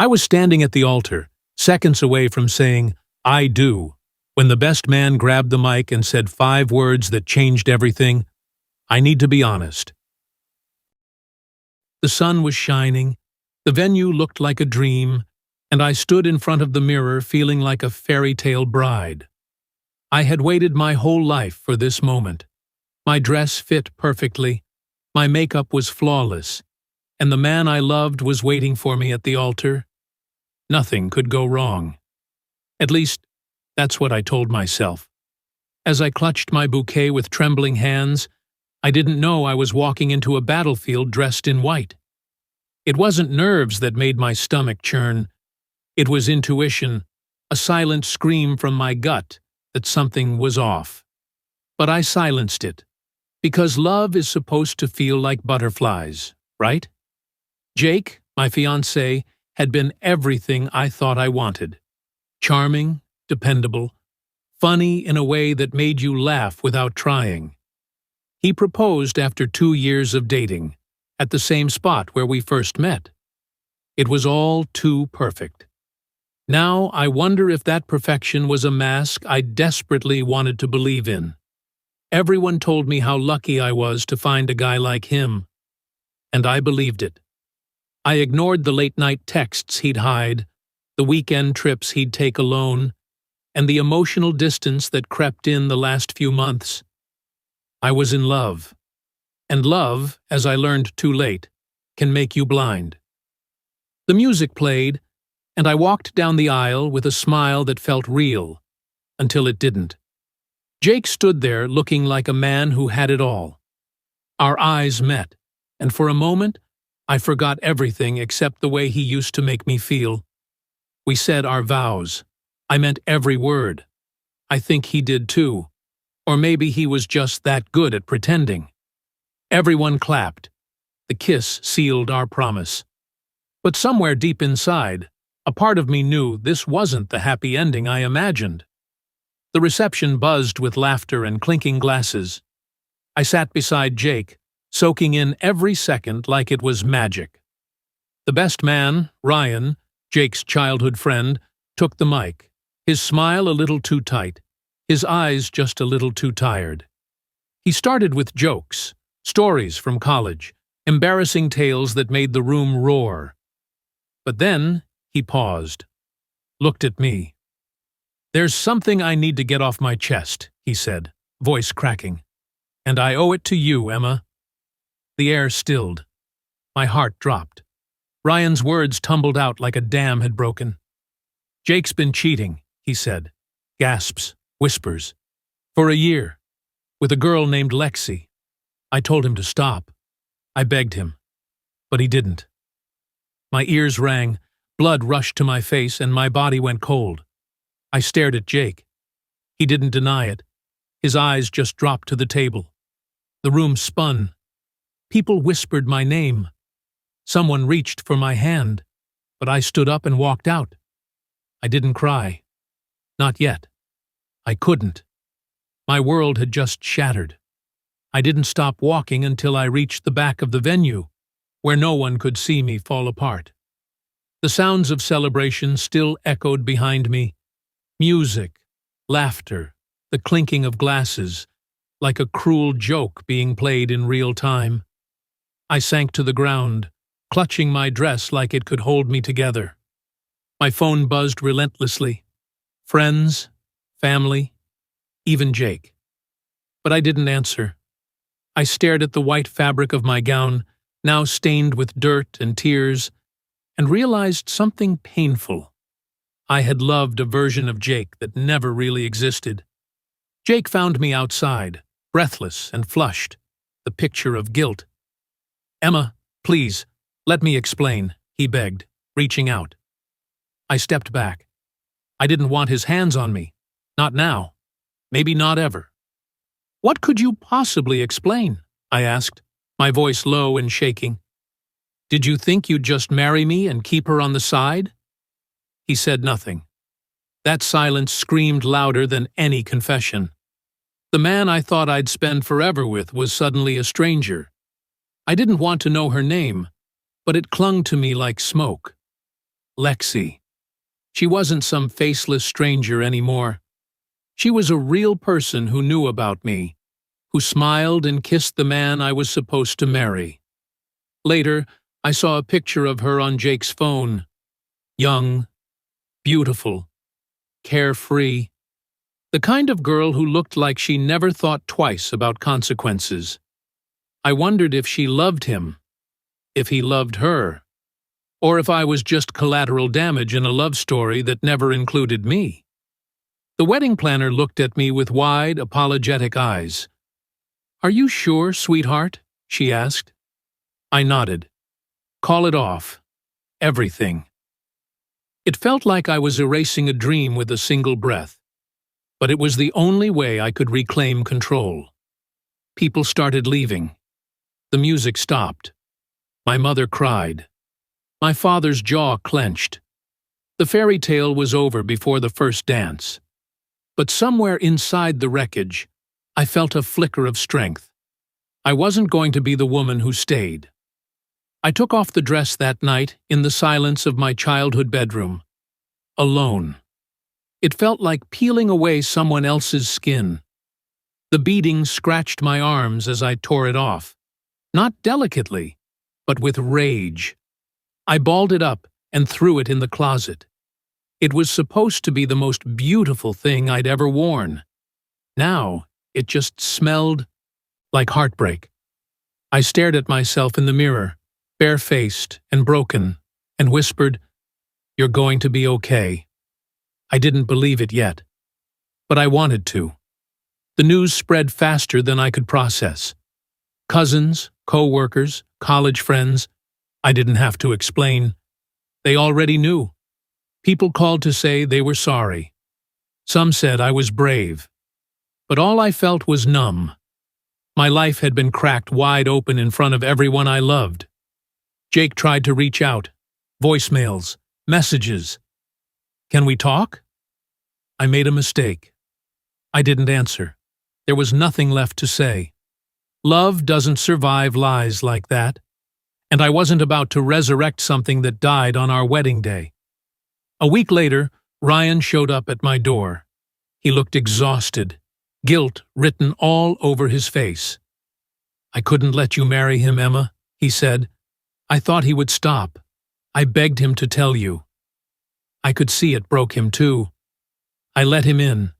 I was standing at the altar, seconds away from saying, "I do," when the best man grabbed the mic and said 5 words that changed everything. I need to be honest. The sun was shining, the venue looked like a dream, and I stood in front of the mirror feeling like a fairy tale bride. I had waited my whole life for this moment. My dress fit perfectly, my makeup was flawless, and the man I loved was waiting for me at the altar. Nothing could go wrong. At least, that's what I told myself. As I clutched my bouquet with trembling hands, I didn't know I was walking into a battlefield dressed in white. It wasn't nerves that made my stomach churn. It was intuition, a silent scream from my gut that something was off. But I silenced it, because love is supposed to feel like butterflies, right? Jake, my fiancé, had been everything I thought I wanted. Charming, dependable, funny in a way that made you laugh without trying. He proposed after 2 years of dating, at the same spot where we first met. It was all too perfect. Now I wonder if that perfection was a mask I desperately wanted to believe in. Everyone told me how lucky I was to find a guy like him, and I believed it. I ignored the late-night texts he'd hide, the weekend trips he'd take alone, and the emotional distance that crept in the last few months. I was in love. And love, as I learned too late, can make you blind. The music played, and I walked down the aisle with a smile that felt real, until it didn't. Jake stood there looking like a man who had it all. Our eyes met, and for a moment, I forgot everything except the way he used to make me feel. We said our vows. I meant every word. I think he did too. Or maybe he was just that good at pretending. Everyone clapped. The kiss sealed our promise. But somewhere deep inside, a part of me knew this wasn't the happy ending I imagined. The reception buzzed with laughter and clinking glasses. I sat beside Jake, soaking in every second like it was magic. The best man, Ryan, Jake's childhood friend, took the mic, his smile a little too tight, his eyes just a little too tired. He started with jokes, stories from college, embarrassing tales that made the room roar. But then he paused, looked at me. "There's something I need to get off my chest," he said, voice cracking. "And I owe it to you, Emma." The air stilled. My heart dropped. Ryan's words tumbled out like a dam had broken. "Jake's been cheating," he said. Gasps, whispers. "For a year. With a girl named Lexi." I told him to stop. I begged him. But he didn't. My ears rang, blood rushed to my face, and my body went cold. I stared at Jake. He didn't deny it. His eyes just dropped to the table. The room spun. People whispered my name. Someone reached for my hand, but I stood up and walked out. I didn't cry. Not yet. I couldn't. My world had just shattered. I didn't stop walking until I reached the back of the venue, where no one could see me fall apart. The sounds of celebration still echoed behind me. Music, laughter, the clinking of glasses, like a cruel joke being played in real time. I sank to the ground, clutching my dress like it could hold me together. My phone buzzed relentlessly. Friends, family, even Jake. But I didn't answer. I stared at the white fabric of my gown, now stained with dirt and tears, and realized something painful. I had loved a version of Jake that never really existed. Jake found me outside, breathless and flushed, the picture of guilt. "Emma, please, let me explain," he begged, reaching out. I stepped back. I didn't want his hands on me. Not now. Maybe not ever. "What could you possibly explain?" I asked, my voice low and shaking. "Did you think you'd just marry me and keep her on the side?" He said nothing. That silence screamed louder than any confession. The man I thought I'd spend forever with was suddenly a stranger. I didn't want to know her name, but it clung to me like smoke. Lexi. She wasn't some faceless stranger anymore. She was a real person who knew about me, who smiled and kissed the man I was supposed to marry. Later, I saw a picture of her on Jake's phone. Young, beautiful, carefree. The kind of girl who looked like she never thought twice about consequences. I wondered if she loved him, if he loved her, or if I was just collateral damage in a love story that never included me. The wedding planner looked at me with wide, apologetic eyes. "Are you sure, sweetheart?" she asked. I nodded. "Call it off. Everything." It felt like I was erasing a dream with a single breath, but it was the only way I could reclaim control. People started leaving. The music stopped. My mother cried. My father's jaw clenched. The fairy tale was over before the first dance. But somewhere inside the wreckage, I felt a flicker of strength. I wasn't going to be the woman who stayed. I took off the dress that night in the silence of my childhood bedroom. Alone. It felt like peeling away someone else's skin. The beating scratched my arms as I tore it off. Not delicately, but with rage. I balled it up and threw it in the closet. It was supposed to be the most beautiful thing I'd ever worn. Now, it just smelled like heartbreak. I stared at myself in the mirror, bare-faced and broken, and whispered, "You're going to be okay." I didn't believe it yet, but I wanted to. The news spread faster than I could process. Cousins, co-workers, college friends, I didn't have to explain. They already knew. People called to say they were sorry. Some said I was brave. But all I felt was numb. My life had been cracked wide open in front of everyone I loved. Jake tried to reach out. Voicemails, messages. "Can we talk?" I made a mistake. I didn't answer. There was nothing left to say. Love doesn't survive lies like that. And I wasn't about to resurrect something that died on our wedding day. A week later, Ryan showed up at my door. He looked exhausted, guilt written all over his face. "I couldn't let you marry him, Emma," he said. "I thought he would stop. I begged him to tell you." I could see it broke him too. I let him in.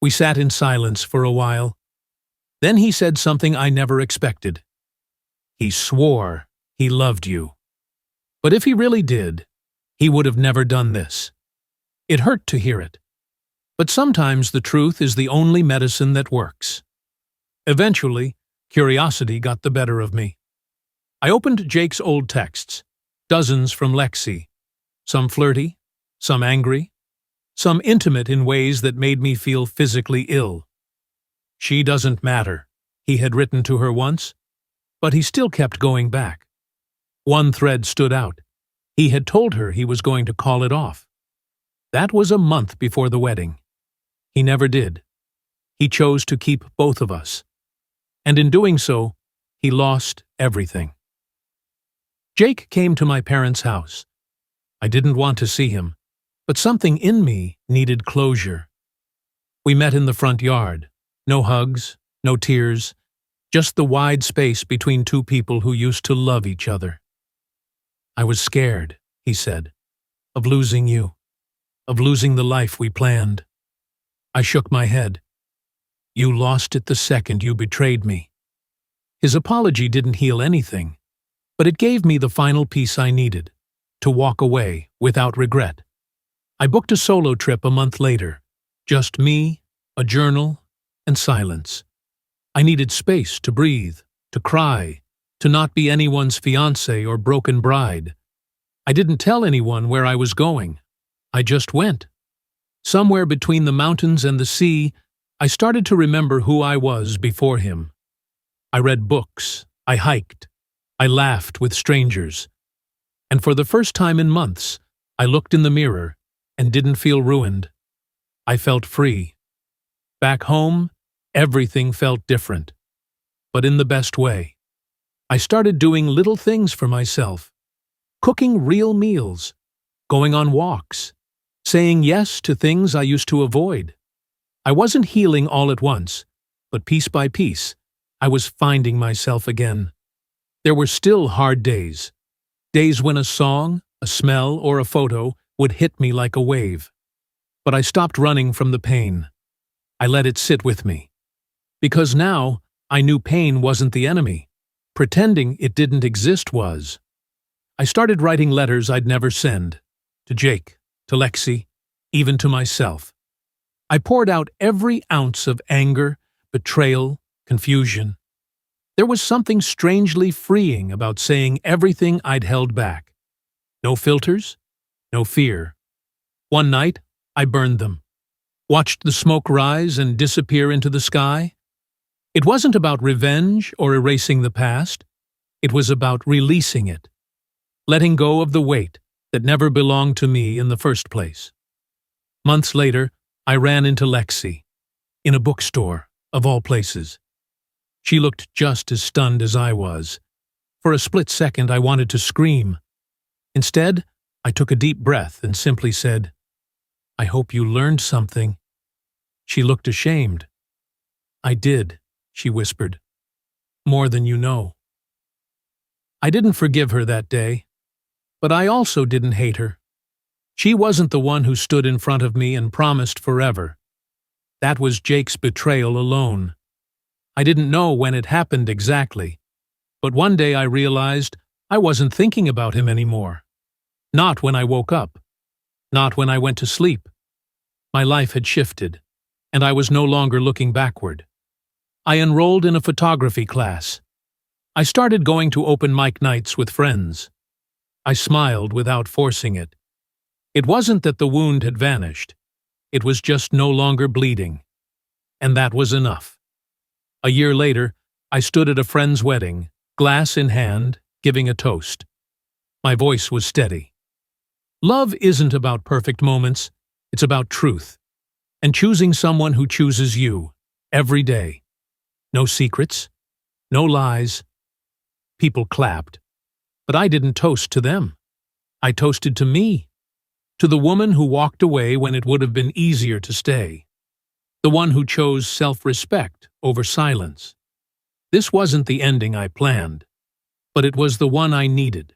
We sat in silence for a while. Then he said something I never expected. He swore he loved you. But if he really did, he would have never done this. It hurt to hear it. But sometimes the truth is the only medicine that works. Eventually, curiosity got the better of me. I opened Jake's old texts, dozens from Lexi, some flirty, some angry, some intimate in ways that made me feel physically ill. "She doesn't matter," he had written to her once, but he still kept going back. One thread stood out. He had told her he was going to call it off. That was a month before the wedding. He never did. He chose to keep both of us. And in doing so, he lost everything. Jake came to my parents' house. I didn't want to see him, but something in me needed closure. We met in the front yard. No hugs, no tears, just the wide space between two people who used to love each other. "I was scared," he said, "of losing you, of losing the life we planned." I shook my head. "You lost it the second you betrayed me." His apology didn't heal anything, but it gave me the final piece I needed, to walk away without regret. I booked a solo trip a month later, just me, a journal, and silence. I needed space to breathe, to cry, to not be anyone's fiancé or broken bride. I didn't tell anyone where I was going. I just went. Somewhere between the mountains and the sea, I started to remember who I was before him. I read books, I hiked, I laughed with strangers. And for the first time in months, I looked in the mirror and didn't feel ruined. I felt free. Back home, everything felt different, but in the best way. I started doing little things for myself, cooking real meals, going on walks, saying yes to things I used to avoid. I wasn't healing all at once, but piece by piece, I was finding myself again. There were still hard days. Days when a song, a smell, or a photo would hit me like a wave. But I stopped running from the pain. I let it sit with me. Because now, I knew pain wasn't the enemy. Pretending it didn't exist was. I started writing letters I'd never send. To Jake, to Lexi, even to myself. I poured out every ounce of anger, betrayal, confusion. There was something strangely freeing about saying everything I'd held back. No filters, no fear. One night, I burned them. Watched the smoke rise and disappear into the sky. It wasn't about revenge or erasing the past. It was about releasing it. Letting go of the weight that never belonged to me in the first place. Months later, I ran into Lexi. In a bookstore, of all places. She looked just as stunned as I was. For a split second, I wanted to scream. Instead, I took a deep breath and simply said, "I hope you learned something." She looked ashamed. "I did," she whispered. "More than you know." I didn't forgive her that day, but I also didn't hate her. She wasn't the one who stood in front of me and promised forever. That was Jake's betrayal alone. I didn't know when it happened exactly, but one day I realized I wasn't thinking about him anymore. Not when I woke up. Not when I went to sleep. My life had shifted, and I was no longer looking backward. I enrolled in a photography class. I started going to open mic nights with friends. I smiled without forcing it. It wasn't that the wound had vanished. It was just no longer bleeding. And that was enough. A year later, I stood at a friend's wedding, glass in hand, giving a toast. My voice was steady. Love isn't about perfect moments, it's about truth. And choosing someone who chooses you, every day. No secrets, no lies. People clapped. But I didn't toast to them. I toasted to me. To the woman who walked away when it would have been easier to stay. The one who chose self-respect over silence. This wasn't the ending I planned, but it was the one I needed.